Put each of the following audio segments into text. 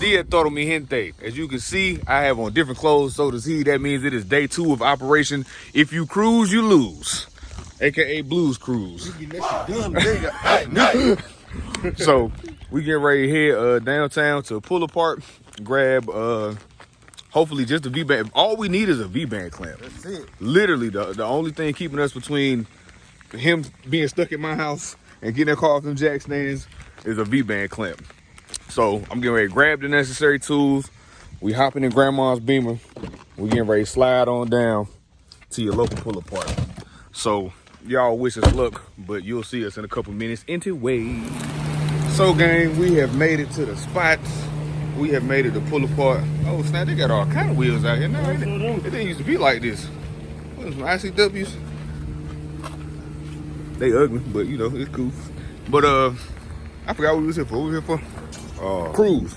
dia todo mi gente. As you can see, I have on different clothes, so does he. That means it is day 2 of operation. If you cruise, you lose. AKA Blues Cruise. So we get ready to head downtown to pull apart, grab hopefully just a V-band. All we need is a V-band clamp. That's it. Literally the only thing keeping us between him being stuck in my house and getting a call from jack stands is a V-band clamp. So I'm getting ready to grab the necessary tools. We hopping in grandma's Beamer. We getting ready to slide on down to your local pull apart. So y'all wish us luck, but you'll see us in a couple minutes anyway. So gang, we have made it to the spot. We have made it to pull apart. Oh snap, they got all kind of wheels out here now. It didn't used to be like this. What, some ICWs? They ugly, but you know, it's cool. But I forgot what we was here for. What we here for? Cruze.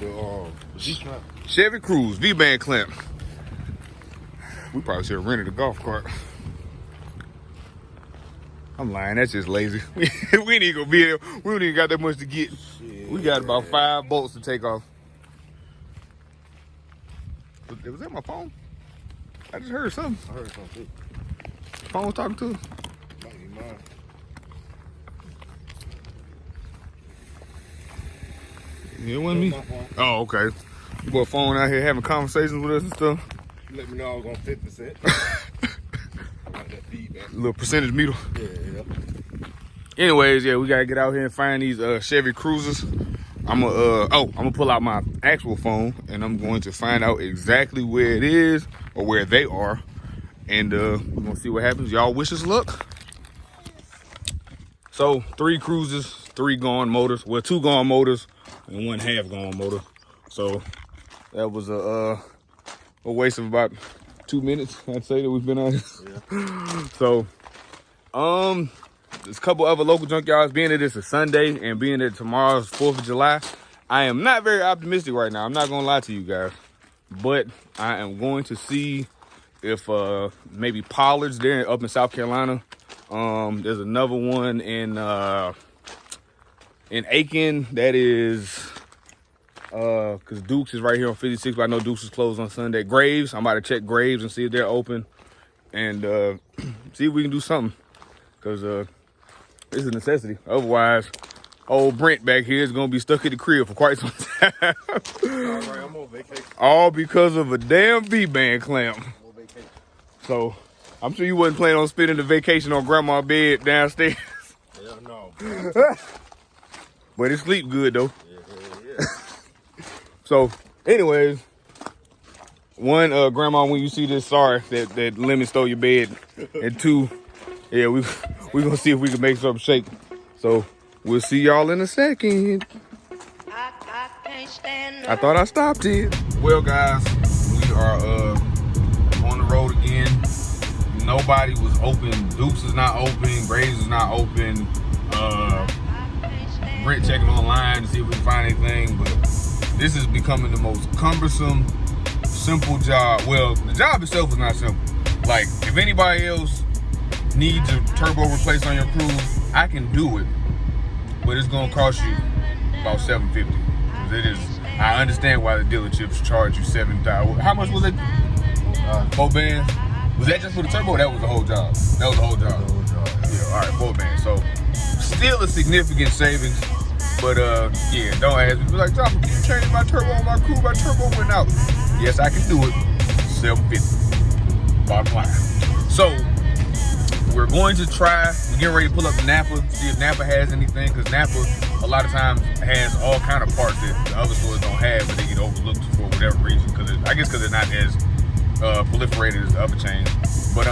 Chevy Cruze, V-band clamp. We probably should have rented a golf cart. I'm lying, that's just lazy. We ain't even gonna be there. We don't even got that much to get. Shit. We got about 5 bolts to take off. Was that my phone? I just heard something. I heard something too. Phone was talking to us. Might be mine. It wasn't me? Oh, okay. You got a phone out here having conversations with us and stuff? You let me know I was on 50%. Like that feedback. Little percentage meter. Yeah. Anyways, yeah, we gotta get out here and find these Chevy Cruzes. I'm gonna pull out my actual phone and I'm going to find out exactly where it is or where they are, and we're gonna see what happens. Y'all wish us luck. So 3 Cruzes, 3 gone motors. Well, 2 gone motors and 1 half gone motor. So that was a waste of about 2 minutes, I'd say, that we've been on. Yeah. So there's a couple other local junkyards. Being that it's a Sunday and being that tomorrow's 4th of July, I am not very optimistic right now. I'm not gonna lie to you guys, but I am going to see if maybe Pollard's there up in South Carolina. There's another one in Aiken that is because Duke's is right here on 56, but I know Duke's is closed on Sunday. Graves, I'm about to check Graves and see if they're open and see if we can do something, because it's a necessity. Otherwise, old Brent back here is gonna be stuck at the crib for quite some time. All right, I'm on vacation. All because of a damn V-band clamp. I'm on vacation. So I'm sure you wasn't planning on spending the vacation on grandma's bed downstairs. Hell no. But it sleep good though. Yeah. So, anyways, 1, grandma, when you see this, sorry that Lemon stole your bed, and 2, yeah, we're gonna see if we can make something shake. So we'll see y'all in a second. I thought I stopped it. Well, guys, we are on the road again. Nobody was open. Dukes is not open. Graves is not open. Brent checking online to see if we can find anything, but this is becoming the most cumbersome, simple job. Well, the job itself is not simple. Like, if anybody else needs a turbo replaced on your Cruze, I can do it, but it's gonna cost you about $750. It is. I understand why the dealerships charge you $7,000. How much was it? 4 bands. Was that just for the turbo? Or that was the whole job. That was the whole job. Yeah. All right, 4 bands. So still a significant savings, but yeah, don't ask me. Be like, John, can you change my turbo on my Cruze? My turbo went out. Yes, I can do it. $750. Bottom line. So we're going to try. We're getting ready to pull up to Napa, see if Napa has anything, because Napa a lot of times has all kind of parts that the other stores don't have, but they get overlooked for whatever reason. Because I guess because they're not as proliferated as the other chains. But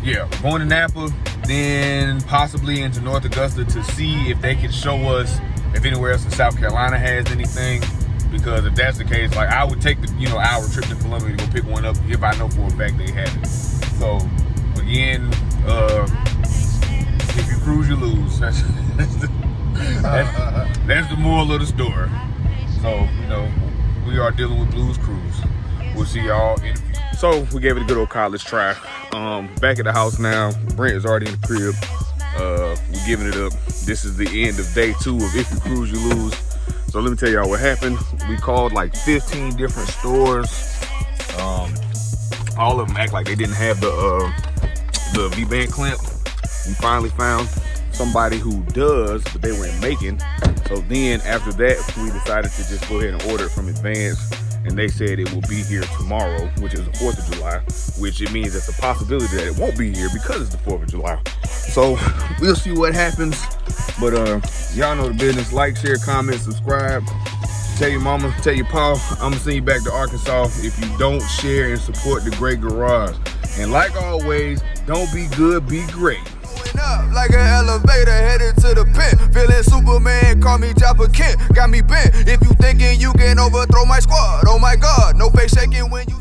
yeah, we're going to Napa, then possibly into North Augusta to see if they can show us if anywhere else in South Carolina has anything. Because if that's the case, like, I would take the hour trip to Columbia to go pick one up if I know for a fact they have it. So again, if you cruise, you lose. That's the moral of the story. So we are dealing with Blues Cruze. We'll see y'all in a few. So we gave it a good old college try. Back at the house now. Brent is already in the crib. We're giving it up. This is the end of day 2 of If You Cruise, You Lose. So let me tell y'all what happened. We called like 15 different stores. All of them act like they didn't have the V-band clamp. We finally found somebody who does, but they weren't making. So then after that, we decided to just go ahead and order it from Advance. And they said it will be here tomorrow, which is the 4th of July, which it means it's a possibility that it won't be here because it's the 4th of July. So we'll see what happens. But y'all know the business. Like, share, comment, subscribe. Tell your mama, tell your pa, I'm gonna send you back to Arkansas if you don't share and support the Great Garage. And like always, don't be good, be great. Up like an elevator headed to the pen. Feeling Superman, call me Joppa Kent. Got me bent. If you thinking you can overthrow my squad, oh my God, no face shaking when you